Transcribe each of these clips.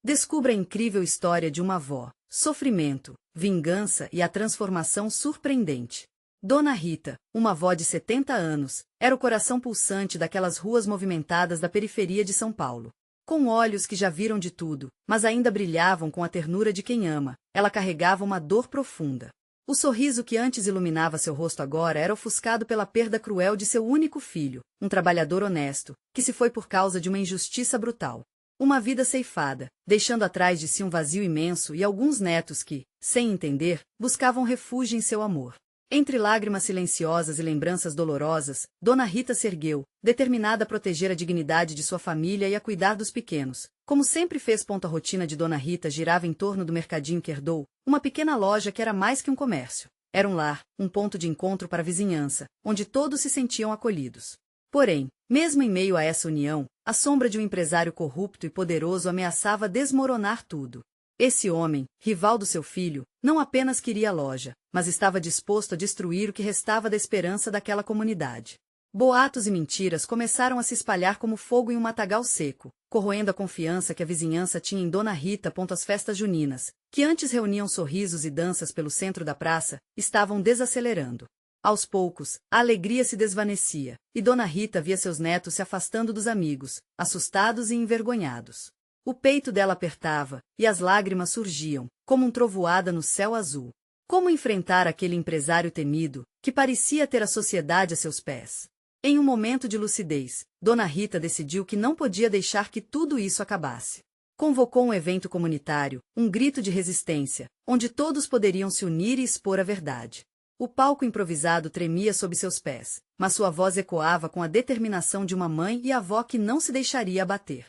Descubra a incrível história de uma avó, sofrimento, vingança e a transformação surpreendente. Dona Rita, uma avó de 70 anos, era o coração pulsante daquelas ruas movimentadas da periferia de São Paulo. Com olhos que já viram de tudo, mas ainda brilhavam com a ternura de quem ama, ela carregava uma dor profunda. O sorriso que antes iluminava seu rosto agora era ofuscado pela perda cruel de seu único filho, um trabalhador honesto, que se foi por causa de uma injustiça brutal. Uma vida ceifada, deixando atrás de si um vazio imenso e alguns netos que, sem entender, buscavam refúgio em seu amor. Entre lágrimas silenciosas e lembranças dolorosas, Dona Rita se ergueu, determinada a proteger a dignidade de sua família e a cuidar dos pequenos. Como sempre fez. A rotina de Dona Rita girava em torno do mercadinho que herdou, uma pequena loja que era mais que um comércio. Era um lar, um ponto de encontro para a vizinhança, onde todos se sentiam acolhidos. Porém, mesmo em meio a essa união, a sombra de um empresário corrupto e poderoso ameaçava desmoronar tudo. Esse homem, rival do seu filho, não apenas queria a loja, mas estava disposto a destruir o que restava da esperança daquela comunidade. Boatos e mentiras começaram a se espalhar como fogo em um matagal seco, corroendo a confiança que a vizinhança tinha em Dona Rita. As festas juninas, que antes reuniam sorrisos e danças pelo centro da praça, estavam desacelerando. Aos poucos, a alegria se desvanecia, e Dona Rita via seus netos se afastando dos amigos, assustados e envergonhados. O peito dela apertava, e as lágrimas surgiam, como trovoada no céu azul. Como enfrentar aquele empresário temido, que parecia ter a sociedade a seus pés? Em um momento de lucidez, Dona Rita decidiu que não podia deixar que tudo isso acabasse. Convocou um evento comunitário, um grito de resistência, onde todos poderiam se unir e expor a verdade. O palco improvisado tremia sob seus pés, mas sua voz ecoava com a determinação de uma mãe e avó que não se deixaria abater.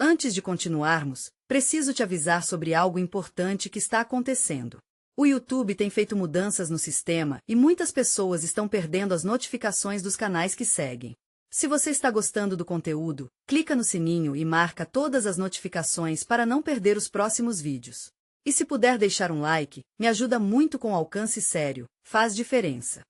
Antes de continuarmos, preciso te avisar sobre algo importante que está acontecendo. O YouTube tem feito mudanças no sistema e muitas pessoas estão perdendo as notificações dos canais que seguem. Se você está gostando do conteúdo, clica no sininho e marca todas as notificações para não perder os próximos vídeos. E se puder deixar um like, me ajuda muito com alcance sério, faz diferença.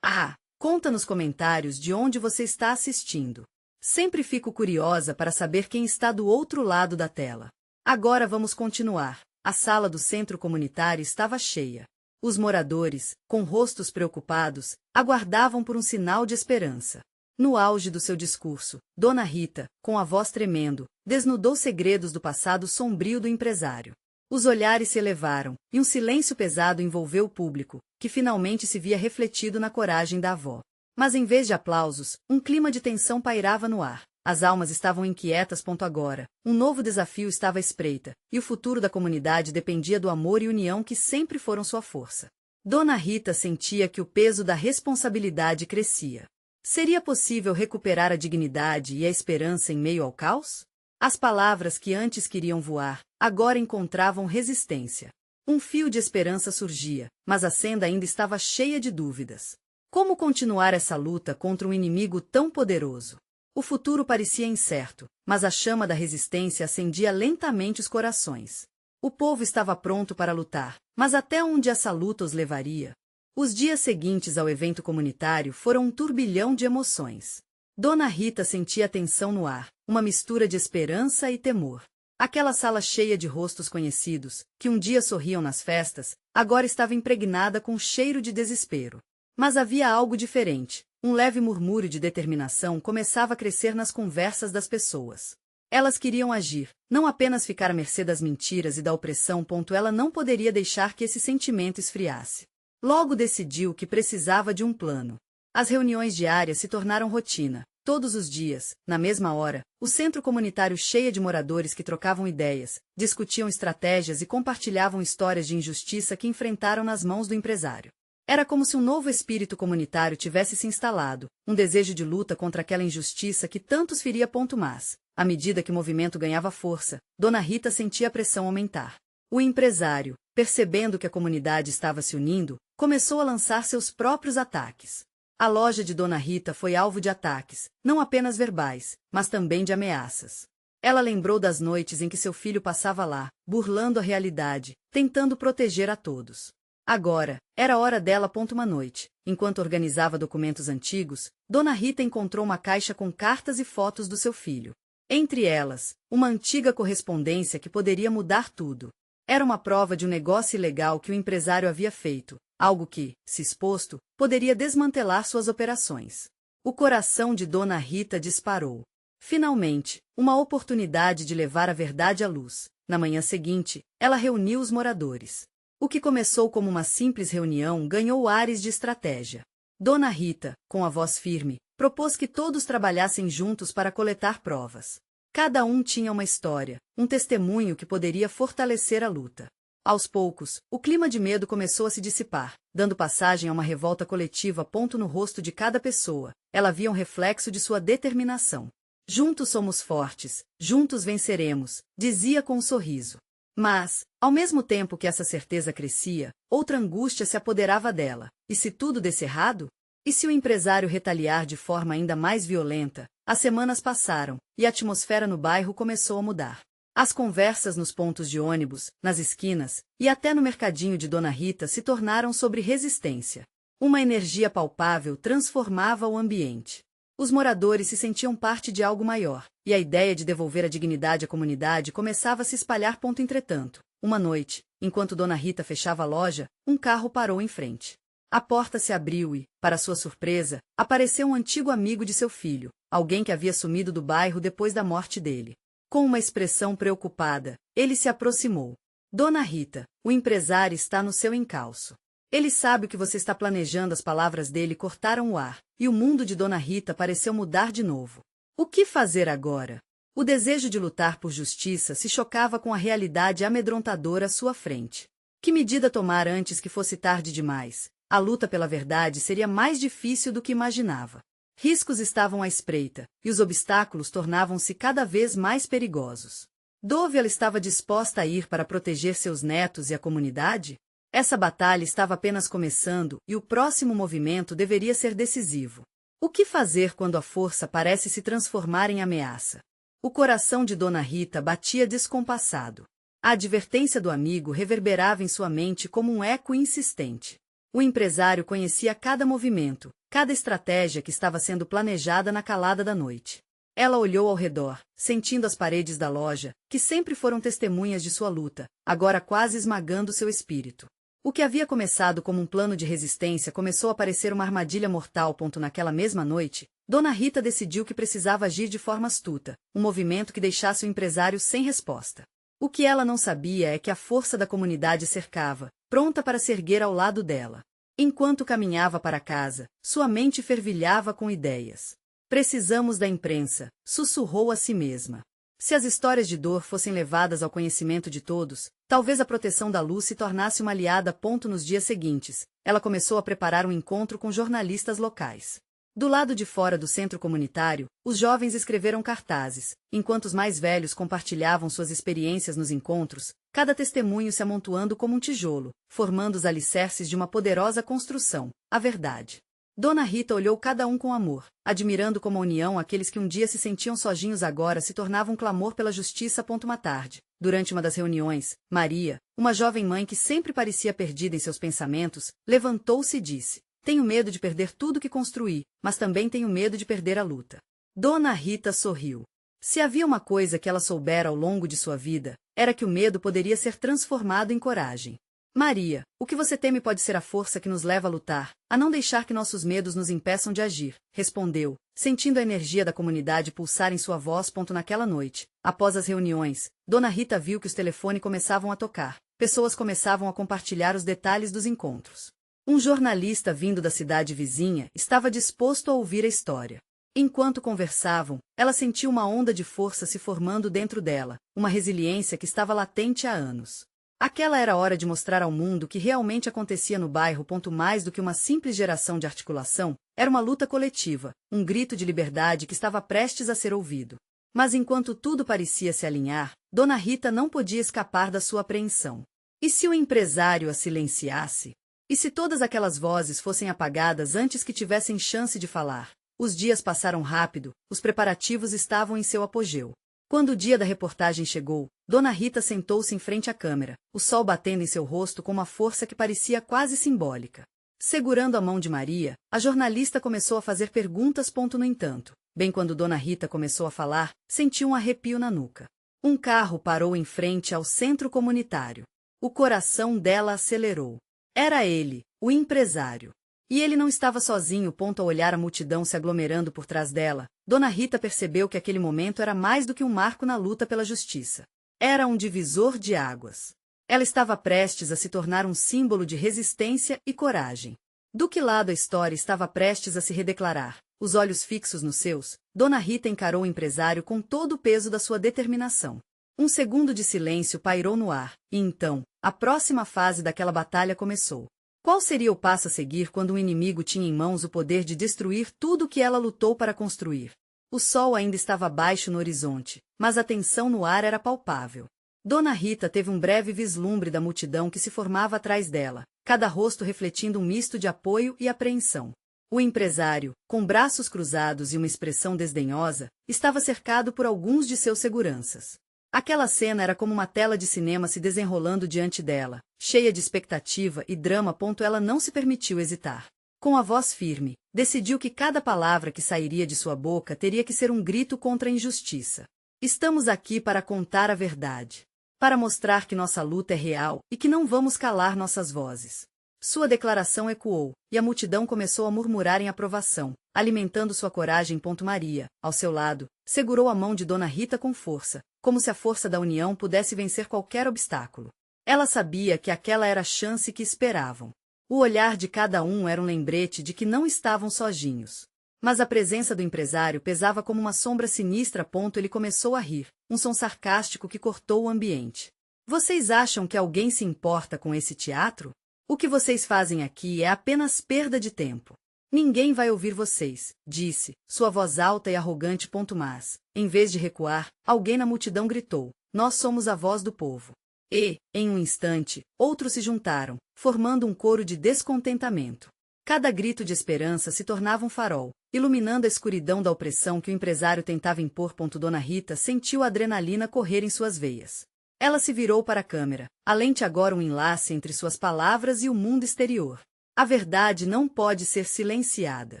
Conta nos comentários de onde você está assistindo. Sempre fico curiosa para saber quem está do outro lado da tela. Agora vamos continuar. A sala do centro comunitário estava cheia. Os moradores, com rostos preocupados, aguardavam por um sinal de esperança. No auge do seu discurso, Dona Rita, com a voz tremendo, desnudou segredos do passado sombrio do empresário. Os olhares se elevaram, e um silêncio pesado envolveu o público, que finalmente se via refletido na coragem da avó. Mas em vez de aplausos, um clima de tensão pairava no ar. As almas estavam inquietas. Agora, um novo desafio estava à espreita, e o futuro da comunidade dependia do amor e união que sempre foram sua força. Dona Rita sentia que o peso da responsabilidade crescia. Seria possível recuperar a dignidade e a esperança em meio ao caos? As palavras que antes queriam voar, agora encontravam resistência. Um fio de esperança surgia, mas a senda ainda estava cheia de dúvidas. Como continuar essa luta contra um inimigo tão poderoso? O futuro parecia incerto, mas a chama da resistência acendia lentamente os corações. O povo estava pronto para lutar, mas até onde essa luta os levaria? Os dias seguintes ao evento comunitário foram um turbilhão de emoções. Dona Rita sentia tensão no ar, uma mistura de esperança e temor. Aquela sala cheia de rostos conhecidos, que um dia sorriam nas festas, agora estava impregnada com um cheiro de desespero. Mas havia algo diferente. Um leve murmúrio de determinação começava a crescer nas conversas das pessoas. Elas queriam agir, não apenas ficar à mercê das mentiras e da opressão. Ela não poderia deixar que esse sentimento esfriasse. Logo decidiu que precisava de um plano. As reuniões diárias se tornaram rotina. Todos os dias, na mesma hora, o centro comunitário cheio de moradores que trocavam ideias, discutiam estratégias e compartilhavam histórias de injustiça que enfrentaram nas mãos do empresário. Era como se um novo espírito comunitário tivesse se instalado, um desejo de luta contra aquela injustiça que tantos feria. Mas, à medida que o movimento ganhava força, Dona Rita sentia a pressão aumentar. O empresário, percebendo que a comunidade estava se unindo, começou a lançar seus próprios ataques. A loja de Dona Rita foi alvo de ataques, não apenas verbais, mas também de ameaças. Ela lembrou das noites em que seu filho passava lá, burlando a realidade, tentando proteger a todos. Agora, era hora dela. Uma noite, enquanto organizava documentos antigos, Dona Rita encontrou uma caixa com cartas e fotos do seu filho. Entre elas, uma antiga correspondência que poderia mudar tudo. Era uma prova de um negócio ilegal que o empresário havia feito, algo que, se exposto, poderia desmantelar suas operações. O coração de Dona Rita disparou. Finalmente, uma oportunidade de levar a verdade à luz. Na manhã seguinte, ela reuniu os moradores. O que começou como uma simples reunião ganhou ares de estratégia. Dona Rita, com a voz firme, propôs que todos trabalhassem juntos para coletar provas. Cada um tinha uma história, um testemunho que poderia fortalecer a luta. Aos poucos, o clima de medo começou a se dissipar, dando passagem a uma revolta coletiva. No rosto de cada pessoa, ela via um reflexo de sua determinação. Juntos somos fortes, juntos venceremos, dizia com um sorriso. Mas, ao mesmo tempo que essa certeza crescia, outra angústia se apoderava dela. E se tudo desse errado? E se o empresário retaliar de forma ainda mais violenta? As semanas passaram, e a atmosfera no bairro começou a mudar. As conversas nos pontos de ônibus, nas esquinas, e até no mercadinho de Dona Rita se tornaram sobre resistência. Uma energia palpável transformava o ambiente. Os moradores se sentiam parte de algo maior, e a ideia de devolver a dignidade à comunidade começava a se espalhar. Entretanto, uma noite, enquanto Dona Rita fechava a loja, um carro parou em frente. A porta se abriu e, para sua surpresa, apareceu um antigo amigo de seu filho, alguém que havia sumido do bairro depois da morte dele. Com uma expressão preocupada, ele se aproximou. Dona Rita, o empresário está no seu encalço. Ele sabe o que você está planejando. As palavras dele cortaram o ar, e o mundo de Dona Rita pareceu mudar de novo. O que fazer agora? O desejo de lutar por justiça se chocava com a realidade amedrontadora à sua frente. Que medida tomar antes que fosse tarde demais? A luta pela verdade seria mais difícil do que imaginava. Riscos estavam à espreita, e os obstáculos tornavam-se cada vez mais perigosos. Dove ela estava disposta a ir para proteger seus netos e a comunidade? Essa batalha estava apenas começando, e o próximo movimento deveria ser decisivo. O que fazer quando a força parece se transformar em ameaça? O coração de Dona Rita batia descompassado. A advertência do amigo reverberava em sua mente como um eco insistente. O empresário conhecia cada movimento, cada estratégia que estava sendo planejada na calada da noite. Ela olhou ao redor, sentindo as paredes da loja, que sempre foram testemunhas de sua luta, agora quase esmagando seu espírito. O que havia começado como um plano de resistência começou a parecer uma armadilha mortal. Naquela mesma noite, Dona Rita decidiu que precisava agir de forma astuta, um movimento que deixasse o empresário sem resposta. O que ela não sabia é que a força da comunidade cercava, pronta para se erguer ao lado dela. Enquanto caminhava para casa, sua mente fervilhava com ideias. Precisamos da imprensa, sussurrou a si mesma. Se as histórias de dor fossem levadas ao conhecimento de todos, talvez a proteção da luz se tornasse uma aliada. Nos dias seguintes, ela começou a preparar um encontro com jornalistas locais. Do lado de fora do centro comunitário, os jovens escreveram cartazes, enquanto os mais velhos compartilhavam suas experiências nos encontros, cada testemunho se amontoando como um tijolo, formando os alicerces de uma poderosa construção, a verdade. Dona Rita olhou cada um com amor, admirando como a união aqueles que um dia se sentiam sozinhos agora se tornava um clamor pela justiça. Uma tarde, durante uma das reuniões, Maria, uma jovem mãe que sempre parecia perdida em seus pensamentos, levantou-se e disse: "Tenho medo de perder tudo que construí, mas também tenho medo de perder a luta." Dona Rita sorriu. Se havia uma coisa que ela soubera ao longo de sua vida, era que o medo poderia ser transformado em coragem. "Maria, o que você teme pode ser a força que nos leva a lutar, a não deixar que nossos medos nos impeçam de agir", respondeu, sentindo a energia da comunidade pulsar em sua voz. Naquela noite, após as reuniões, Dona Rita viu que os telefones começavam a tocar, pessoas começavam a compartilhar os detalhes dos encontros. Um jornalista vindo da cidade vizinha estava disposto a ouvir a história. Enquanto conversavam, ela sentiu uma onda de força se formando dentro dela, uma resiliência que estava latente há anos. Aquela era a hora de mostrar ao mundo o que realmente acontecia no bairro. Mais do que uma simples geração de articulação, era uma luta coletiva, um grito de liberdade que estava prestes a ser ouvido. Mas enquanto tudo parecia se alinhar, Dona Rita não podia escapar da sua apreensão. E se o empresário a silenciasse? E se todas aquelas vozes fossem apagadas antes que tivessem chance de falar? Os dias passaram rápido, os preparativos estavam em seu apogeu. Quando o dia da reportagem chegou, Dona Rita sentou-se em frente à câmera, o sol batendo em seu rosto com uma força que parecia quase simbólica. Segurando a mão de Maria, a jornalista começou a fazer perguntas. No entanto, bem quando Dona Rita começou a falar, sentiu um arrepio na nuca. Um carro parou em frente ao centro comunitário. O coração dela acelerou. Era ele, o empresário. E ele não estava sozinho. Ao olhar a multidão se aglomerando por trás dela, Dona Rita percebeu que aquele momento era mais do que um marco na luta pela justiça. Era um divisor de águas. Ela estava prestes a se tornar um símbolo de resistência e coragem. Do que lado a história estava prestes a se redeclarar, os olhos fixos nos seus, Dona Rita encarou o empresário com todo o peso da sua determinação. Um segundo de silêncio pairou no ar, e então, a próxima fase daquela batalha começou. Qual seria o passo a seguir quando um inimigo tinha em mãos o poder de destruir tudo o que ela lutou para construir? O sol ainda estava baixo no horizonte, mas a tensão no ar era palpável. Dona Rita teve um breve vislumbre da multidão que se formava atrás dela, cada rosto refletindo um misto de apoio e apreensão. O empresário, com braços cruzados e uma expressão desdenhosa, estava cercado por alguns de seus seguranças. Aquela cena era como uma tela de cinema se desenrolando diante dela, cheia de expectativa e drama. Ela não se permitiu hesitar. Com a voz firme, decidiu que cada palavra que sairia de sua boca teria que ser um grito contra a injustiça. Estamos aqui para contar a verdade. Para mostrar que nossa luta é real e que não vamos calar nossas vozes. Sua declaração ecoou, e a multidão começou a murmurar em aprovação, alimentando sua coragem. Maria, ao seu lado, segurou a mão de Dona Rita com força, como se a força da união pudesse vencer qualquer obstáculo. Ela sabia que aquela era a chance que esperavam. O olhar de cada um era um lembrete de que não estavam sozinhos. Mas a presença do empresário pesava como uma sombra sinistra. Ele começou a rir, um som sarcástico que cortou o ambiente. Vocês acham que alguém se importa com esse teatro? O que vocês fazem aqui é apenas perda de tempo. Ninguém vai ouvir vocês, disse, sua voz alta e arrogante. Mas, em vez de recuar, alguém na multidão gritou: nós somos a voz do povo. E, em um instante, outros se juntaram, formando um coro de descontentamento. Cada grito de esperança se tornava um farol, iluminando a escuridão da opressão que o empresário tentava impor. Dona Rita sentiu a adrenalina correr em suas veias. Ela se virou para a câmera, a lente agora um enlace entre suas palavras e o mundo exterior. A verdade não pode ser silenciada.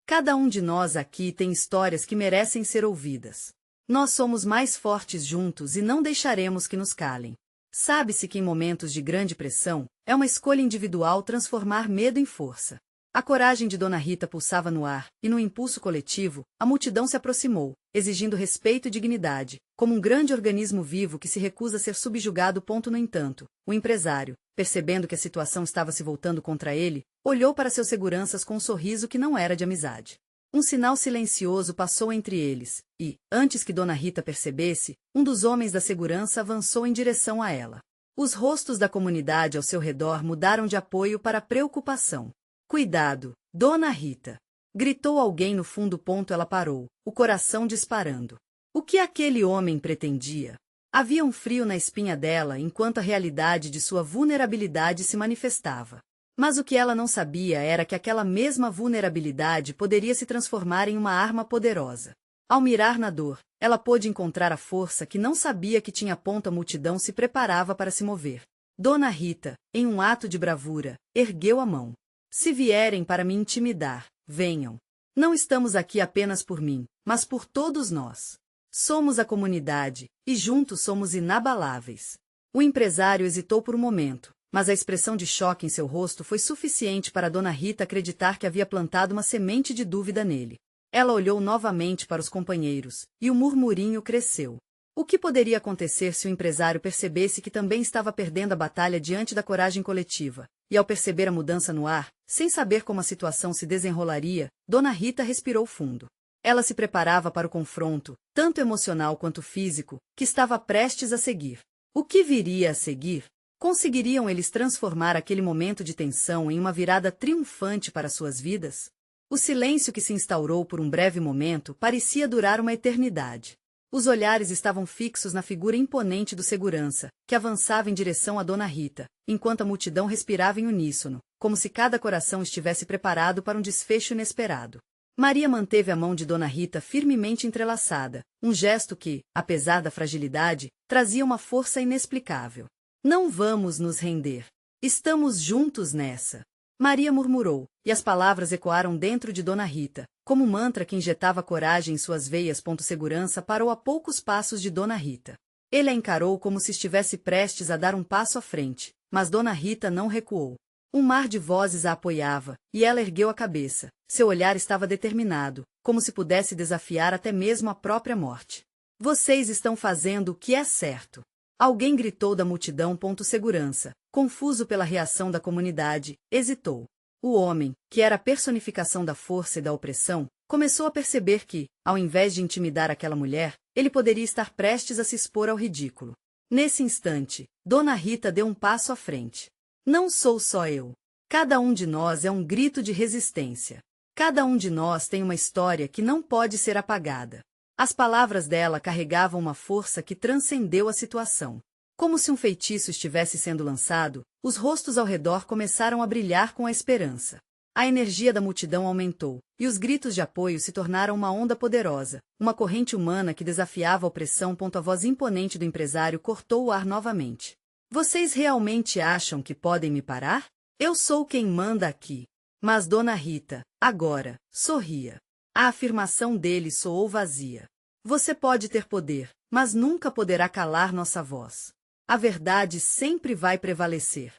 Cada um de nós aqui tem histórias que merecem ser ouvidas. Nós somos mais fortes juntos e não deixaremos que nos calem. Sabe-se que em momentos de grande pressão, é uma escolha individual transformar medo em força. A coragem de Dona Rita pulsava no ar, e no impulso coletivo, a multidão se aproximou, exigindo respeito e dignidade, como um grande organismo vivo que se recusa a ser subjugado. No entanto, o empresário, percebendo que a situação estava se voltando contra ele, olhou para seus seguranças com um sorriso que não era de amizade. Um sinal silencioso passou entre eles, e, antes que Dona Rita percebesse, um dos homens da segurança avançou em direção a ela. Os rostos da comunidade ao seu redor mudaram de apoio para preocupação. Cuidado, Dona Rita! Gritou alguém no fundo. Ela parou, o coração disparando. O que aquele homem pretendia? Havia um frio na espinha dela enquanto a realidade de sua vulnerabilidade se manifestava. Mas o que ela não sabia era que aquela mesma vulnerabilidade poderia se transformar em uma arma poderosa. Ao mirar na dor, ela pôde encontrar a força que não sabia que tinha. A multidão se preparava para se mover. Dona Rita, em um ato de bravura, ergueu a mão. Se vierem para me intimidar, venham. Não estamos aqui apenas por mim, mas por todos nós. Somos a comunidade, e juntos somos inabaláveis. O empresário hesitou por um momento, mas a expressão de choque em seu rosto foi suficiente para Dona Rita acreditar que havia plantado uma semente de dúvida nele. Ela olhou novamente para os companheiros, e o murmurinho cresceu. O que poderia acontecer se o empresário percebesse que também estava perdendo a batalha diante da coragem coletiva? E ao perceber a mudança no ar, sem saber como a situação se desenrolaria, Dona Rita respirou fundo. Ela se preparava para o confronto, tanto emocional quanto físico, que estava prestes a seguir. O que viria a seguir? Conseguiriam eles transformar aquele momento de tensão em uma virada triunfante para suas vidas? O silêncio que se instaurou por um breve momento parecia durar uma eternidade. Os olhares estavam fixos na figura imponente do segurança, que avançava em direção a Dona Rita, enquanto a multidão respirava em uníssono, como se cada coração estivesse preparado para um desfecho inesperado. Maria manteve a mão de Dona Rita firmemente entrelaçada, um gesto que, apesar da fragilidade, trazia uma força inexplicável. Não vamos nos render. Estamos juntos nessa. Maria murmurou, e as palavras ecoaram dentro de Dona Rita, como um mantra que injetava coragem em suas veias. Segurança parou a poucos passos de Dona Rita. Ele a encarou como se estivesse prestes a dar um passo à frente, mas Dona Rita não recuou. Um mar de vozes a apoiava, e ela ergueu a cabeça. Seu olhar estava determinado, como se pudesse desafiar até mesmo a própria morte. Vocês estão fazendo o que é certo. Alguém gritou da multidão. Segurança, confuso pela reação da comunidade, hesitou. O homem, que era a personificação da força e da opressão, começou a perceber que, ao invés de intimidar aquela mulher, ele poderia estar prestes a se expor ao ridículo. Nesse instante, Dona Rita deu um passo à frente. Não sou só eu. Cada um de nós é um grito de resistência. Cada um de nós tem uma história que não pode ser apagada. As palavras dela carregavam uma força que transcendeu a situação. Como se um feitiço estivesse sendo lançado, os rostos ao redor começaram a brilhar com a esperança. A energia da multidão aumentou, e os gritos de apoio se tornaram uma onda poderosa, uma corrente humana que desafiava a opressão. A voz imponente do empresário cortou o ar novamente. Vocês realmente acham que podem me parar? Eu sou quem manda aqui. Mas Dona Rita, agora, sorria. A afirmação dele soou vazia. Você pode ter poder, mas nunca poderá calar nossa voz. A verdade sempre vai prevalecer.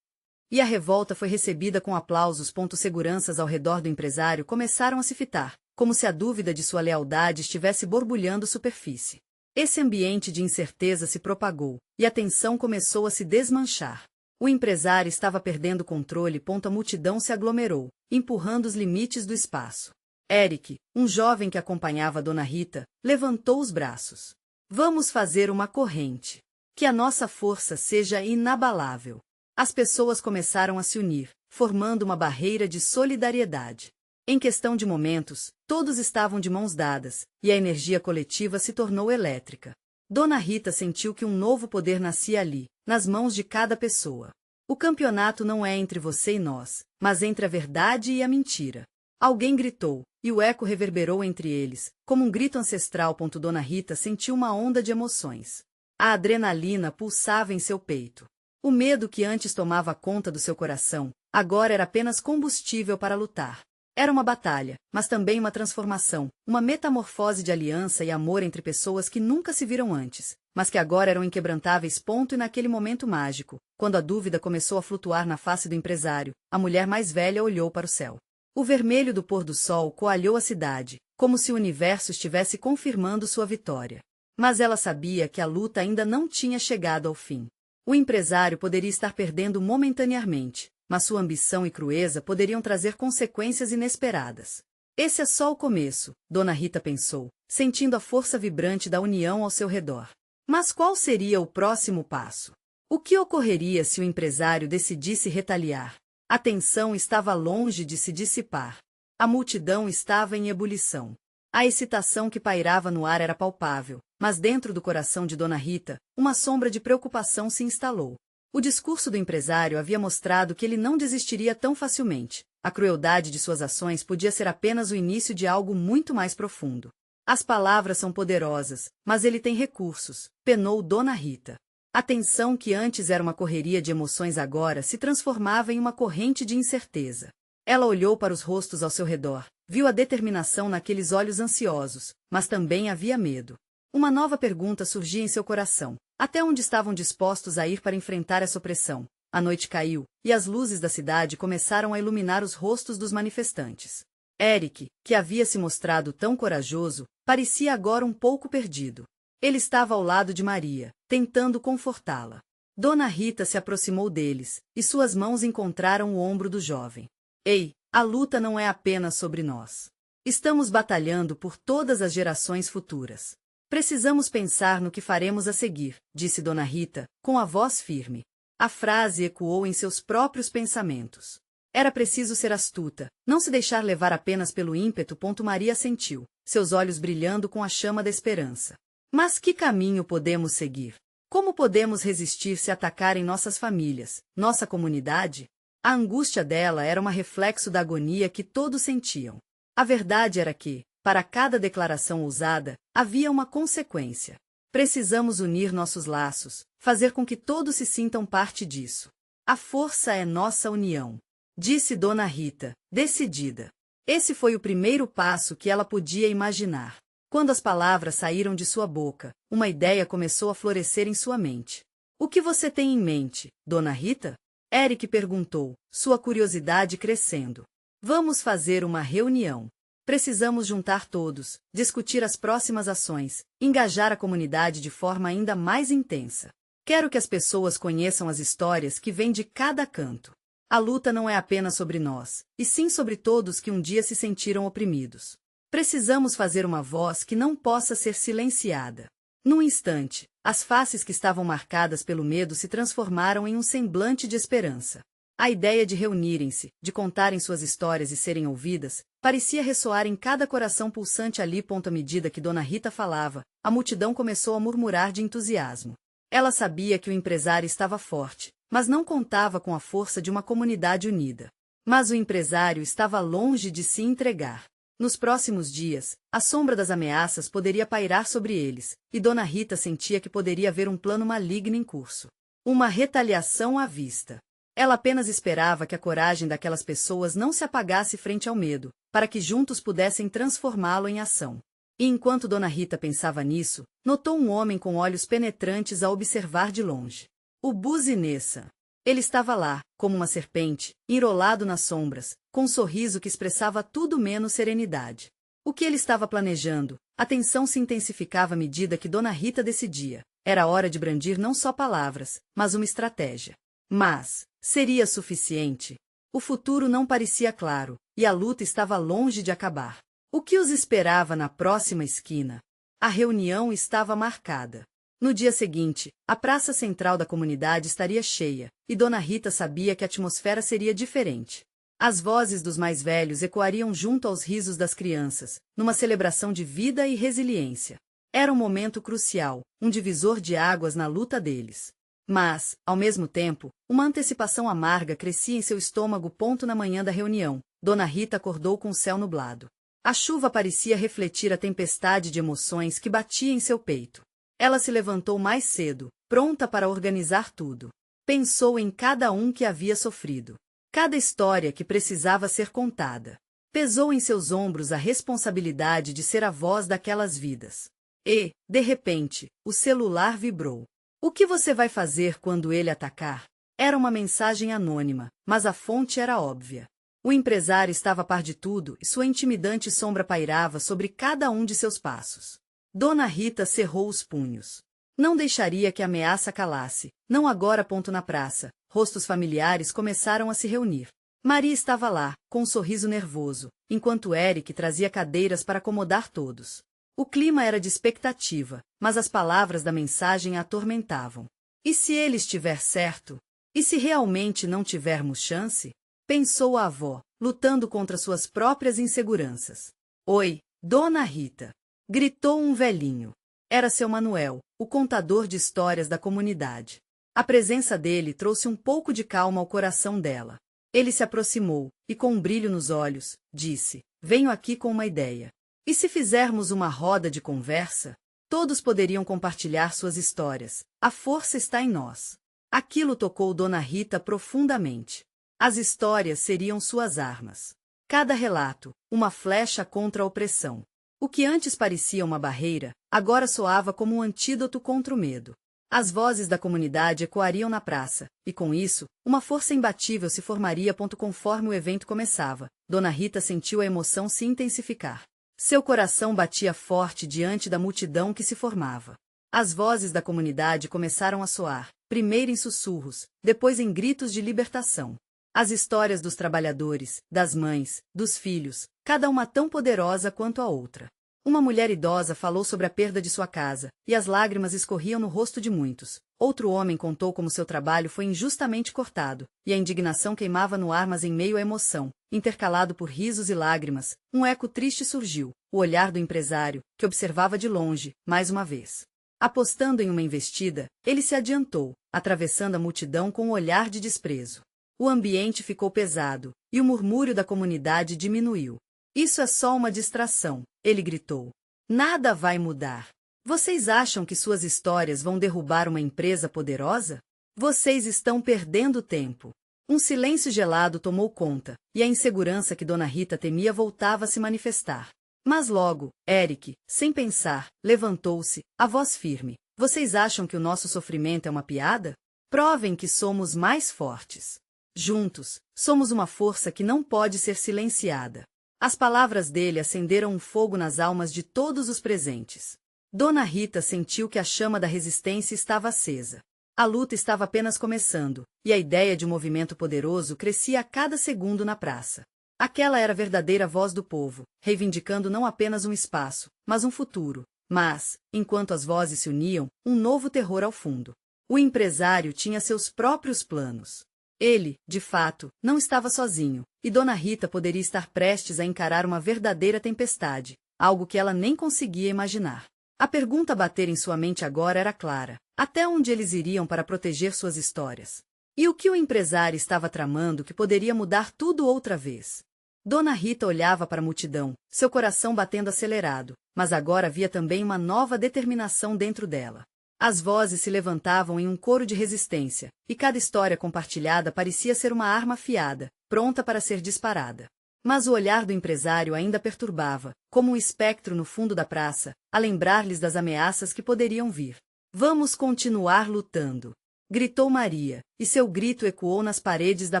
E a revolta foi recebida com aplausos. Seguranças ao redor do empresário começaram a se fitar, como se a dúvida de sua lealdade estivesse borbulhando superfície. Esse ambiente de incerteza se propagou, e a tensão começou a se desmanchar. O empresário estava perdendo o controle. A multidão se aglomerou, empurrando os limites do espaço. Eric, um jovem que acompanhava Dona Rita, levantou os braços. Vamos fazer uma corrente. Que a nossa força seja inabalável. As pessoas começaram a se unir, formando uma barreira de solidariedade. Em questão de momentos, todos estavam de mãos dadas, e a energia coletiva se tornou elétrica. Dona Rita sentiu que um novo poder nascia ali, nas mãos de cada pessoa. O campeonato não é entre você e nós, mas entre a verdade e a mentira. Alguém gritou, e o eco reverberou entre eles, como um grito ancestral. Dona Rita sentiu uma onda de emoções. A adrenalina pulsava em seu peito. O medo que antes tomava conta do seu coração, agora era apenas combustível para lutar. Era uma batalha, mas também uma transformação, uma metamorfose de aliança e amor entre pessoas que nunca se viram antes, mas que agora eram inquebrantáveis. E naquele momento mágico, quando a dúvida começou a flutuar na face do empresário, a mulher mais velha olhou para o céu. O vermelho do pôr do sol coalhou a cidade, como se o universo estivesse confirmando sua vitória. Mas ela sabia que a luta ainda não tinha chegado ao fim. O empresário poderia estar perdendo momentaneamente, mas sua ambição e crueza poderiam trazer consequências inesperadas. Esse é só o começo, Dona Rita pensou, sentindo a força vibrante da união ao seu redor. Mas qual seria o próximo passo? O que ocorreria se o empresário decidisse retaliar? A tensão estava longe de se dissipar. A multidão estava em ebulição. A excitação que pairava no ar era palpável, mas dentro do coração de Dona Rita, uma sombra de preocupação se instalou. O discurso do empresário havia mostrado que ele não desistiria tão facilmente. A crueldade de suas ações podia ser apenas o início de algo muito mais profundo. As palavras são poderosas, mas ele tem recursos, penou Dona Rita. A tensão que antes era uma correria de emoções agora se transformava em uma corrente de incerteza. Ela olhou para os rostos ao seu redor, viu a determinação naqueles olhos ansiosos, mas também havia medo. Uma nova pergunta surgia em seu coração. Até onde estavam dispostos a ir para enfrentar essa opressão? A noite caiu, e as luzes da cidade começaram a iluminar os rostos dos manifestantes. Eric, que havia se mostrado tão corajoso, parecia agora um pouco perdido. Ele estava ao lado de Maria, tentando confortá-la. Dona Rita se aproximou deles, e suas mãos encontraram o ombro do jovem. Ei, a luta não é apenas sobre nós. Estamos batalhando por todas as gerações futuras. Precisamos pensar no que faremos a seguir, disse Dona Rita, com a voz firme. A frase ecoou em seus próprios pensamentos. Era preciso ser astuta, não se deixar levar apenas pelo ímpeto. Maria sentiu, seus olhos brilhando com a chama da esperança. Mas que caminho podemos seguir? Como podemos resistir se atacarem nossas famílias, nossa comunidade? A angústia dela era um reflexo da agonia que todos sentiam. A verdade era que, para cada declaração ousada, havia uma consequência. Precisamos unir nossos laços, fazer com que todos se sintam parte disso. A força é nossa união. disse Dona Rita, decidida. Esse foi o primeiro passo que ela podia imaginar. Quando as palavras saíram de sua boca, uma ideia começou a florescer em sua mente. O que você tem em mente, Dona Rita? Eric perguntou, sua curiosidade crescendo. Vamos fazer uma reunião. Precisamos juntar todos, discutir as próximas ações, engajar a comunidade de forma ainda mais intensa. Quero que as pessoas conheçam as histórias que vêm de cada canto. A luta não é apenas sobre nós, e sim sobre todos que um dia se sentiram oprimidos. Precisamos fazer uma voz que não possa ser silenciada. Num instante, as faces que estavam marcadas pelo medo se transformaram em um semblante de esperança. A ideia de reunirem-se, de contarem suas histórias e serem ouvidas, parecia ressoar em cada coração pulsante ali. À medida que Dona Rita falava, a multidão começou a murmurar de entusiasmo. Ela sabia que o empresário estava forte, mas não contava com a força de uma comunidade unida. Mas o empresário estava longe de se entregar. Nos próximos dias, a sombra das ameaças poderia pairar sobre eles, e Dona Rita sentia que poderia haver um plano maligno em curso. Uma retaliação à vista. Ela apenas esperava que a coragem daquelas pessoas não se apagasse frente ao medo, para que juntos pudessem transformá-lo em ação. E enquanto Dona Rita pensava nisso, notou um homem com olhos penetrantes a observar de longe. O Buzinessa. Ele estava lá, como uma serpente, enrolado nas sombras, com um sorriso que expressava tudo menos serenidade. O que ele estava planejando? A tensão se intensificava à medida que Dona Rita decidia. Era hora de brandir não só palavras, mas uma estratégia. Mas, seria suficiente? O futuro não parecia claro, e a luta estava longe de acabar. O que os esperava na próxima esquina? A reunião estava marcada. No dia seguinte, a praça central da comunidade estaria cheia, e Dona Rita sabia que a atmosfera seria diferente. As vozes dos mais velhos ecoariam junto aos risos das crianças, numa celebração de vida e resiliência. Era um momento crucial, um divisor de águas na luta deles. Mas, ao mesmo tempo, uma antecipação amarga crescia em seu estômago. Na manhã da reunião, Dona Rita acordou com o céu nublado. A chuva parecia refletir a tempestade de emoções que batia em seu peito. Ela se levantou mais cedo, pronta para organizar tudo. Pensou em cada um que havia sofrido. Cada história que precisava ser contada. Pesou em seus ombros a responsabilidade de ser a voz daquelas vidas. E, de repente, o celular vibrou. O que você vai fazer quando ele atacar? Era uma mensagem anônima, mas a fonte era óbvia. O empresário estava a par de tudo e sua intimidante sombra pairava sobre cada um de seus passos. Dona Rita cerrou os punhos. Não deixaria que a ameaça calasse, não agora. Na praça, rostos familiares começaram a se reunir. Maria estava lá, com um sorriso nervoso, enquanto Eric trazia cadeiras para acomodar todos. O clima era de expectativa, mas as palavras da mensagem a atormentavam. E se ele estiver certo? E se realmente não tivermos chance? Pensou a avó, lutando contra suas próprias inseguranças. Oi, Dona Rita! Gritou um velhinho. Era seu Manuel, o contador de histórias da comunidade. A presença dele trouxe um pouco de calma ao coração dela. Ele se aproximou, e com um brilho nos olhos, disse, venho aqui com uma ideia. E se fizermos uma roda de conversa? Todos poderiam compartilhar suas histórias. A força está em nós. Aquilo tocou Dona Rita profundamente. As histórias seriam suas armas. Cada relato, uma flecha contra a opressão. O que antes parecia uma barreira, agora soava como um antídoto contra o medo. As vozes da comunidade ecoariam na praça, e com isso, uma força imbatível se formaria. Conforme o evento começava, Dona Rita sentiu a emoção se intensificar. Seu coração batia forte diante da multidão que se formava. As vozes da comunidade começaram a soar, primeiro em sussurros, depois em gritos de libertação. As histórias dos trabalhadores, das mães, dos filhos, cada uma tão poderosa quanto a outra. Uma mulher idosa falou sobre a perda de sua casa, e as lágrimas escorriam no rosto de muitos. Outro homem contou como seu trabalho foi injustamente cortado, e a indignação queimava no ar. Mas em meio à emoção, intercalado por risos e lágrimas, um eco triste surgiu, o olhar do empresário, que observava de longe, mais uma vez. Apostando em uma investida, ele se adiantou, atravessando a multidão com um olhar de desprezo. O ambiente ficou pesado, e o murmúrio da comunidade diminuiu. Isso é só uma distração, ele gritou. Nada vai mudar. Vocês acham que suas histórias vão derrubar uma empresa poderosa? Vocês estão perdendo tempo. Um silêncio gelado tomou conta, e a insegurança que Dona Rita temia voltava a se manifestar. Mas logo, Eric, sem pensar, levantou-se, a voz firme. Vocês acham que o nosso sofrimento é uma piada? Provem que somos mais fortes. Juntos, somos uma força que não pode ser silenciada. As palavras dele acenderam um fogo nas almas de todos os presentes. Dona Rita sentiu que a chama da resistência estava acesa. A luta estava apenas começando, e a ideia de um movimento poderoso crescia a cada segundo na praça. Aquela era a verdadeira voz do povo, reivindicando não apenas um espaço, mas um futuro. Mas, enquanto as vozes se uniam, um novo terror ao fundo. O empresário tinha seus próprios planos. Ele, de fato, não estava sozinho, e Dona Rita poderia estar prestes a encarar uma verdadeira tempestade, algo que ela nem conseguia imaginar. A pergunta a bater em sua mente agora era clara: até onde eles iriam para proteger suas histórias? E o que o empresário estava tramando que poderia mudar tudo outra vez? Dona Rita olhava para a multidão, seu coração batendo acelerado, mas agora havia também uma nova determinação dentro dela. As vozes se levantavam em um coro de resistência, e cada história compartilhada parecia ser uma arma afiada, pronta para ser disparada. Mas o olhar do empresário ainda perturbava, como um espectro no fundo da praça, a lembrar-lhes das ameaças que poderiam vir. Vamos continuar lutando! Gritou Maria, e seu grito ecoou nas paredes da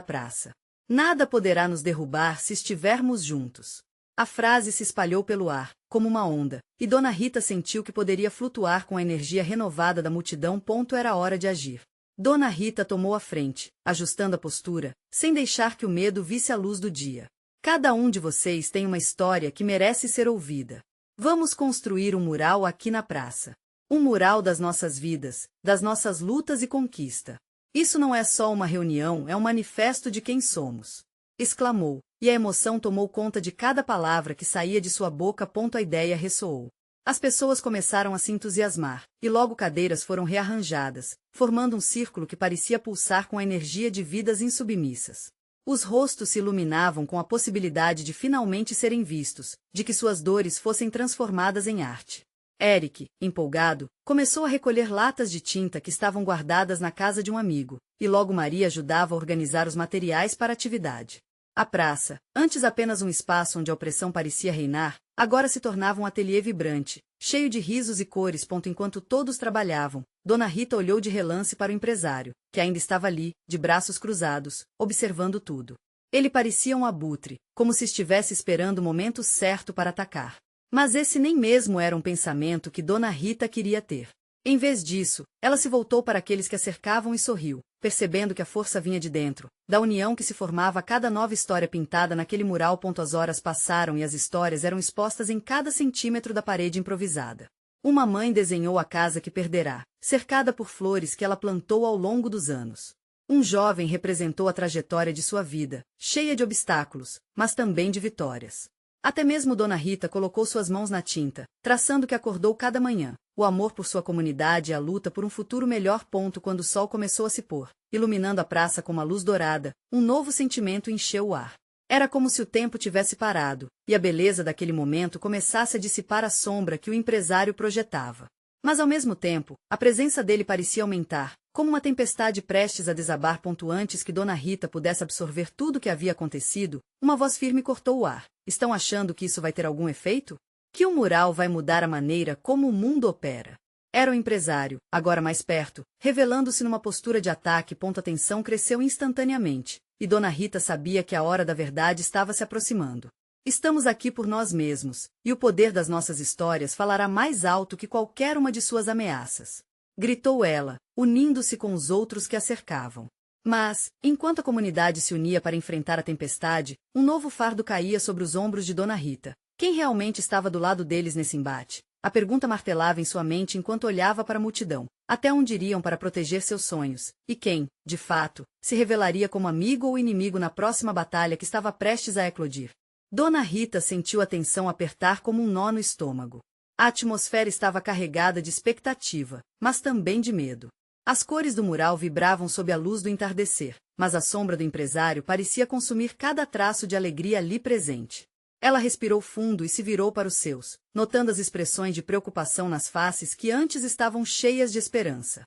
praça. Nada poderá nos derrubar se estivermos juntos. A frase se espalhou pelo ar, como uma onda, e Dona Rita sentiu que poderia flutuar com a energia renovada da multidão. Era hora de agir. Dona Rita tomou a frente, ajustando a postura, sem deixar que o medo visse a luz do dia. Cada um de vocês tem uma história que merece ser ouvida. Vamos construir um mural aqui na praça. Um mural das nossas vidas, das nossas lutas e conquista. Isso não é só uma reunião, é um manifesto de quem somos. Exclamou, e a emoção tomou conta de cada palavra que saía de sua boca. A ideia ressoou. As pessoas começaram a se entusiasmar, e logo cadeiras foram rearranjadas, formando um círculo que parecia pulsar com a energia de vidas insubmissas. Os rostos se iluminavam com a possibilidade de finalmente serem vistos, de que suas dores fossem transformadas em arte. Eric, empolgado, começou a recolher latas de tinta que estavam guardadas na casa de um amigo, e logo Maria ajudava a organizar os materiais para a atividade. A praça, antes apenas um espaço onde a opressão parecia reinar, agora se tornava um ateliê vibrante, cheio de risos e cores. Enquanto todos trabalhavam, Dona Rita olhou de relance para o empresário, que ainda estava ali, de braços cruzados, observando tudo. Ele parecia um abutre, como se estivesse esperando o momento certo para atacar. Mas esse nem mesmo era um pensamento que Dona Rita queria ter. Em vez disso, ela se voltou para aqueles que a cercavam e sorriu, percebendo que a força vinha de dentro, da união que se formava a cada nova história pintada naquele mural. As horas passaram e as histórias eram expostas em cada centímetro da parede improvisada. Uma mãe desenhou a casa que perderá, cercada por flores que ela plantou ao longo dos anos. Um jovem representou a trajetória de sua vida, cheia de obstáculos, mas também de vitórias. Até mesmo Dona Rita colocou suas mãos na tinta, traçando o que acordou cada manhã, o amor por sua comunidade e a luta por um futuro melhor. Quando o sol começou a se pôr, iluminando a praça com uma luz dourada, um novo sentimento encheu o ar. Era como se o tempo tivesse parado, e a beleza daquele momento começasse a dissipar a sombra que o empresário projetava. Mas ao mesmo tempo, a presença dele parecia aumentar, como uma tempestade prestes a desabar. Antes que Dona Rita pudesse absorver tudo o que havia acontecido, uma voz firme cortou o ar. Estão achando que isso vai ter algum efeito? Que o mural vai mudar a maneira como o mundo opera? Era o empresário, agora mais perto, revelando-se numa postura de ataque. A tensão cresceu instantaneamente, e Dona Rita sabia que a hora da verdade estava se aproximando. Estamos aqui por nós mesmos, e o poder das nossas histórias falará mais alto que qualquer uma de suas ameaças. Gritou ela, unindo-se com os outros que a cercavam. Mas, enquanto a comunidade se unia para enfrentar a tempestade, um novo fardo caía sobre os ombros de Dona Rita. Quem realmente estava do lado deles nesse embate? A pergunta martelava em sua mente enquanto olhava para a multidão. Até onde iriam para proteger seus sonhos? E quem, de fato, se revelaria como amigo ou inimigo na próxima batalha que estava prestes a eclodir? Dona Rita sentiu a tensão apertar como um nó no estômago. A atmosfera estava carregada de expectativa, mas também de medo. As cores do mural vibravam sob a luz do entardecer, mas a sombra do empresário parecia consumir cada traço de alegria ali presente. Ela respirou fundo e se virou para os seus, notando as expressões de preocupação nas faces que antes estavam cheias de esperança.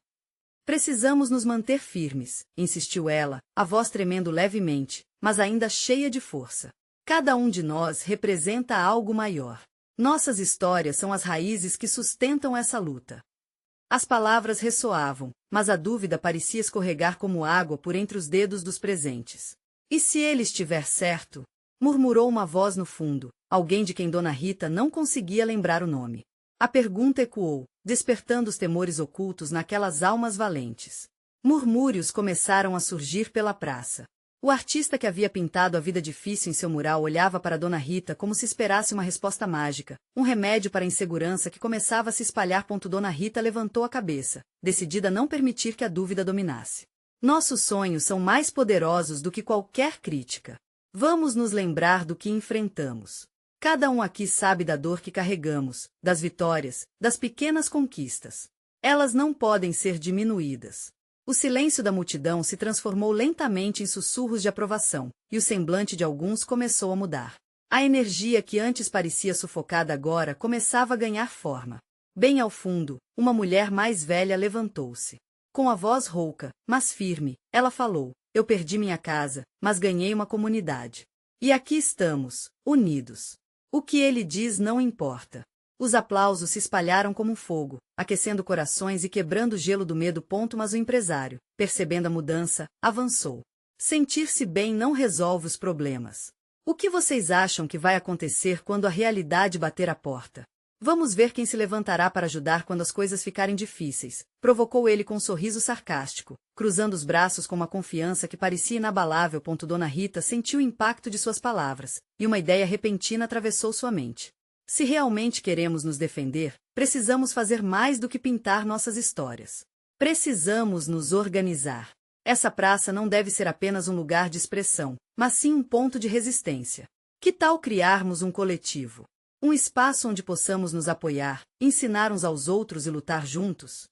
Precisamos nos manter firmes, insistiu ela, a voz tremendo levemente, mas ainda cheia de força. Cada um de nós representa algo maior. Nossas histórias são as raízes que sustentam essa luta. As palavras ressoavam, mas a dúvida parecia escorregar como água por entre os dedos dos presentes. E se ele estiver certo? Murmurou uma voz no fundo, alguém de quem Dona Rita não conseguia lembrar o nome. A pergunta ecoou, despertando os temores ocultos naquelas almas valentes. Murmúrios começaram a surgir pela praça. O artista que havia pintado a vida difícil em seu mural olhava para Dona Rita como se esperasse uma resposta mágica, um remédio para a insegurança que começava a se espalhar. Dona Rita levantou a cabeça, decidida a não permitir que a dúvida dominasse. Nossos sonhos são mais poderosos do que qualquer crítica. Vamos nos lembrar do que enfrentamos. Cada um aqui sabe da dor que carregamos, das vitórias, das pequenas conquistas. Elas não podem ser diminuídas. O silêncio da multidão se transformou lentamente em sussurros de aprovação, e o semblante de alguns começou a mudar. A energia que antes parecia sufocada agora começava a ganhar forma. Bem ao fundo, uma mulher mais velha levantou-se. Com a voz rouca, mas firme, ela falou: eu perdi minha casa, mas ganhei uma comunidade. E aqui estamos, unidos. O que ele diz não importa. Os aplausos se espalharam como um fogo, aquecendo corações e quebrando o gelo do medo. Mas o empresário, percebendo a mudança, avançou. Sentir-se bem não resolve os problemas. O que vocês acham que vai acontecer quando a realidade bater a porta? Vamos ver quem se levantará para ajudar quando as coisas ficarem difíceis, provocou ele com um sorriso sarcástico, cruzando os braços com uma confiança que parecia inabalável. Dona Rita sentiu o impacto de suas palavras, e uma ideia repentina atravessou sua mente. Se realmente queremos nos defender, precisamos fazer mais do que pintar nossas histórias. Precisamos nos organizar. Essa praça não deve ser apenas um lugar de expressão, mas sim um ponto de resistência. Que tal criarmos um coletivo? Um espaço onde possamos nos apoiar, ensinar uns aos outros e lutar juntos?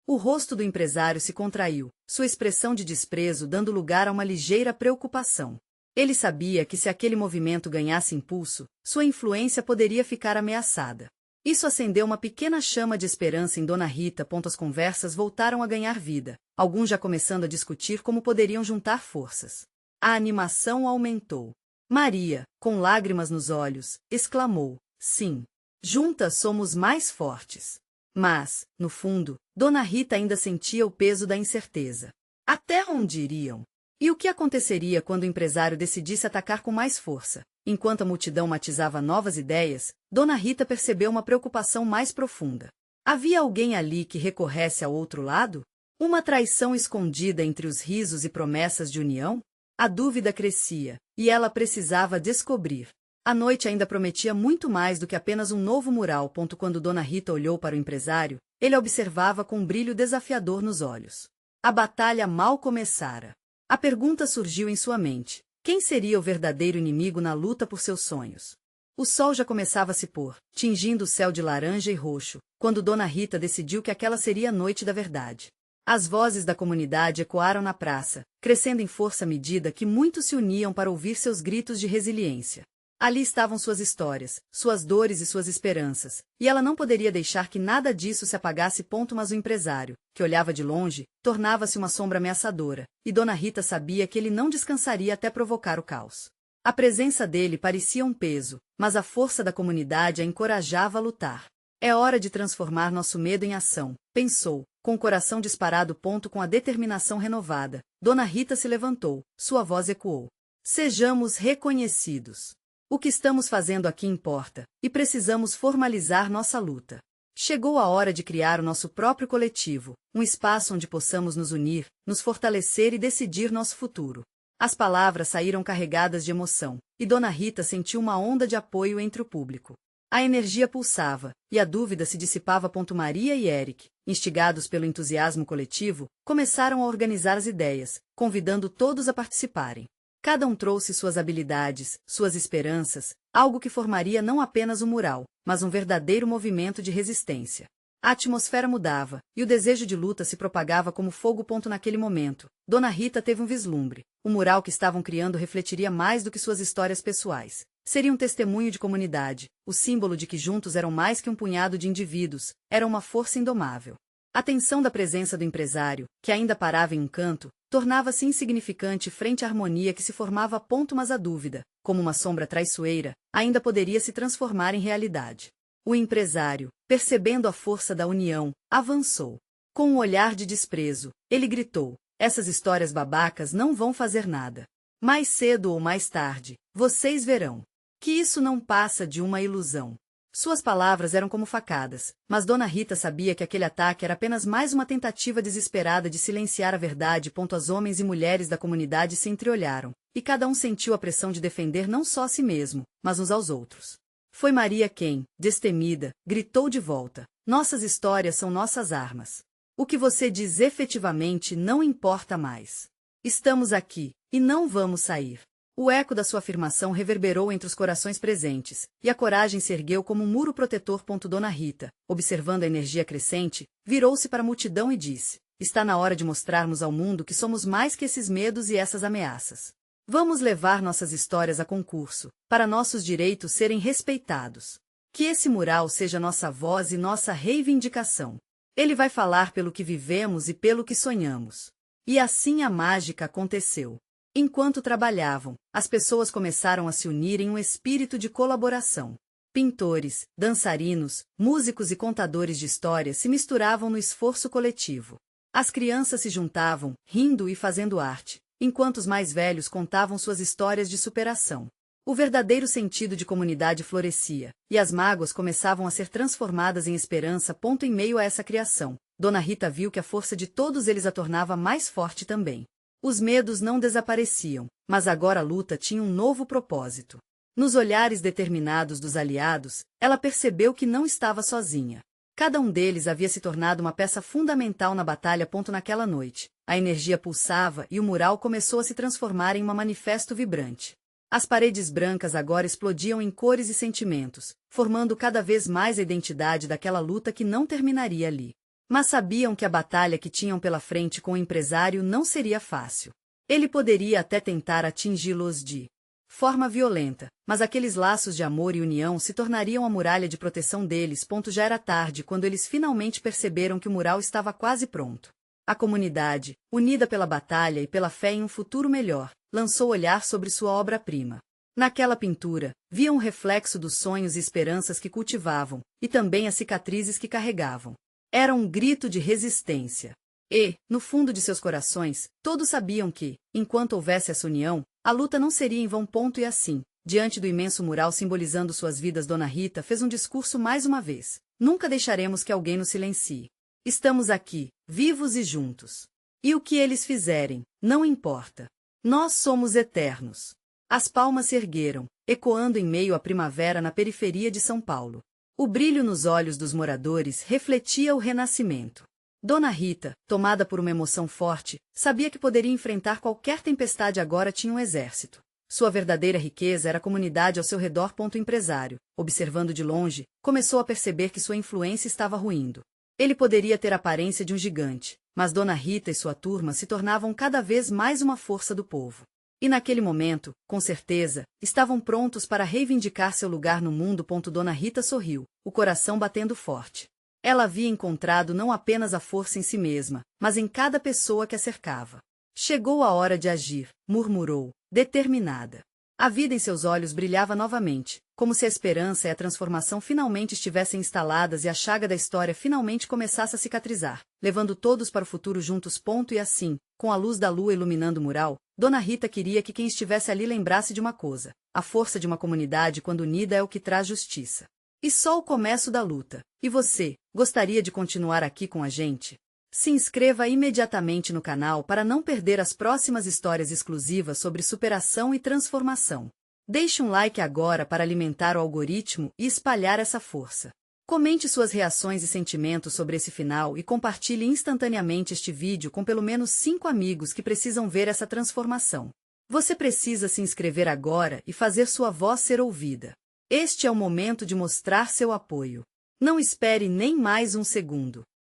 O rosto do empresário se contraiu, sua expressão de desprezo dando lugar a uma ligeira preocupação. Ele sabia que se aquele movimento ganhasse impulso, sua influência poderia ficar ameaçada. Isso acendeu uma pequena chama de esperança em Dona Rita. As conversas voltaram a ganhar vida, alguns já começando a discutir como poderiam juntar forças. A animação aumentou. Maria, com lágrimas nos olhos, exclamou: sim, juntas somos mais fortes. Mas, no fundo, Dona Rita ainda sentia o peso da incerteza. Até onde iriam? E o que aconteceria quando o empresário decidisse atacar com mais força? Enquanto a multidão matizava novas ideias, Dona Rita percebeu uma preocupação mais profunda. Havia alguém ali que recorresse ao outro lado? Uma traição escondida entre os risos e promessas de união? A dúvida crescia, e ela precisava descobrir. A noite ainda prometia muito mais do que apenas um novo mural. Quando Dona Rita olhou para o empresário, ele a observava com um brilho desafiador nos olhos. A batalha mal começara. A pergunta surgiu em sua mente: quem seria o verdadeiro inimigo na luta por seus sonhos? O sol já começava a se pôr, tingindo o céu de laranja e roxo, quando Dona Rita decidiu que aquela seria a noite da verdade. As vozes da comunidade ecoaram na praça, crescendo em força à medida que muitos se uniam para ouvir seus gritos de resiliência. Ali estavam suas histórias, suas dores e suas esperanças, e ela não poderia deixar que nada disso se apagasse. Mas o empresário, que olhava de longe, tornava-se uma sombra ameaçadora, e Dona Rita sabia que ele não descansaria até provocar o caos. A presença dele parecia um peso, mas a força da comunidade a encorajava a lutar. É hora de transformar nosso medo em ação, pensou, com o coração disparado. Com a determinação renovada, Dona Rita se levantou, sua voz ecoou: sejamos reconhecidos. O que estamos fazendo aqui importa, e precisamos formalizar nossa luta. Chegou a hora de criar o nosso próprio coletivo, um espaço onde possamos nos unir, nos fortalecer e decidir nosso futuro. As palavras saíram carregadas de emoção, e Dona Rita sentiu uma onda de apoio entre o público. A energia pulsava, e a dúvida se dissipava. Maria e Eric, instigados pelo entusiasmo coletivo, começaram a organizar as ideias, convidando todos a participarem. Cada um trouxe suas habilidades, suas esperanças, algo que formaria não apenas um mural, mas um verdadeiro movimento de resistência. A atmosfera mudava, e o desejo de luta se propagava como fogo. Naquele momento, Dona Rita teve um vislumbre. O mural que estavam criando refletiria mais do que suas histórias pessoais. Seria um testemunho de comunidade, o símbolo de que juntos eram mais que um punhado de indivíduos, era uma força indomável. A tensão da presença do empresário, que ainda parava em um canto, tornava-se insignificante frente à harmonia que se formava a ponto, mas a dúvida, como uma sombra traiçoeira, ainda poderia se transformar em realidade. O empresário, percebendo a força da união, avançou. Com um olhar de desprezo, ele gritou: essas histórias babacas não vão fazer nada. Mais cedo ou mais tarde, vocês verão que isso não passa de uma ilusão. Suas palavras eram como facadas, mas Dona Rita sabia que aquele ataque era apenas mais uma tentativa desesperada de silenciar a verdade. Os homens e mulheres da comunidade se entreolharam, e cada um sentiu a pressão de defender não só a si mesmo, mas uns aos outros. Foi Maria quem, destemida, gritou de volta: nossas histórias são nossas armas. O que você diz efetivamente não importa mais. Estamos aqui, e não vamos sair. O eco da sua afirmação reverberou entre os corações presentes, e a coragem se ergueu como um muro protetor. Dona Rita, observando a energia crescente, virou-se para a multidão e disse: está na hora de mostrarmos ao mundo que somos mais que esses medos e essas ameaças. Vamos levar nossas histórias a concurso, para nossos direitos serem respeitados. Que esse mural seja nossa voz e nossa reivindicação. Ele vai falar pelo que vivemos e pelo que sonhamos. E assim a mágica aconteceu. Enquanto trabalhavam, as pessoas começaram a se unir em um espírito de colaboração. Pintores, dançarinos, músicos e contadores de histórias se misturavam no esforço coletivo. As crianças se juntavam, rindo e fazendo arte, enquanto os mais velhos contavam suas histórias de superação. O verdadeiro sentido de comunidade florescia, e as mágoas começavam a ser transformadas em esperança. Em meio a essa criação, Dona Rita viu que a força de todos eles a tornava mais forte também. Os medos não desapareciam, mas agora a luta tinha um novo propósito. Nos olhares determinados dos aliados, ela percebeu que não estava sozinha. Cada um deles havia se tornado uma peça fundamental na batalha. Naquela noite, a energia pulsava e o mural começou a se transformar em um manifesto vibrante. As paredes brancas agora explodiam em cores e sentimentos, formando cada vez mais a identidade daquela luta que não terminaria ali. Mas sabiam que a batalha que tinham pela frente com o empresário não seria fácil. Ele poderia até tentar atingi-los de forma violenta, mas aqueles laços de amor e união se tornariam a muralha de proteção deles. Já era tarde quando eles finalmente perceberam que o mural estava quase pronto. A comunidade, unida pela batalha e pela fé em um futuro melhor, lançou olhar sobre sua obra-prima. Naquela pintura, viam um reflexo dos sonhos e esperanças que cultivavam, e também as cicatrizes que carregavam. Era um grito de resistência. E, no fundo de seus corações, todos sabiam que, enquanto houvesse essa união, a luta não seria em vão. E assim, diante do imenso mural simbolizando suas vidas, Dona Rita fez um discurso mais uma vez: nunca deixaremos que alguém nos silencie. Estamos aqui, vivos e juntos. E o que eles fizerem, não importa. Nós somos eternos. As palmas se ergueram, ecoando em meio à primavera na periferia de São Paulo. O brilho nos olhos dos moradores refletia o renascimento. Dona Rita, tomada por uma emoção forte, sabia que poderia enfrentar qualquer tempestade. Agora tinha um exército. Sua verdadeira riqueza era a comunidade ao seu redor. O empresário, observando de longe, começou a perceber que sua influência estava ruindo. Ele poderia ter a aparência de um gigante, mas Dona Rita e sua turma se tornavam cada vez mais uma força do povo. E naquele momento, com certeza, estavam prontos para reivindicar seu lugar no mundo. Dona Rita sorriu, o coração batendo forte. Ela havia encontrado não apenas a força em si mesma, mas em cada pessoa que a cercava. Chegou a hora de agir, murmurou, determinada. A vida em seus olhos brilhava novamente, como se a esperança e a transformação finalmente estivessem instaladas e a chaga da história finalmente começasse a cicatrizar, levando todos para o futuro juntos. E assim, com a luz da lua iluminando o mural, Dona Rita queria que quem estivesse ali lembrasse de uma coisa: a força de uma comunidade quando unida é o que traz justiça. E só o começo da luta. E você, gostaria de continuar aqui com a gente? Se inscreva imediatamente no canal para não perder as próximas histórias exclusivas sobre superação e transformação. Deixe um like agora para alimentar o algoritmo e espalhar essa força. Comente suas reações e sentimentos sobre esse final e compartilhe instantaneamente este vídeo com pelo menos 5 amigos que precisam ver essa transformação. Você precisa se inscrever agora e fazer sua voz ser ouvida. Este é o momento de mostrar seu apoio. Não espere nem mais um segundo.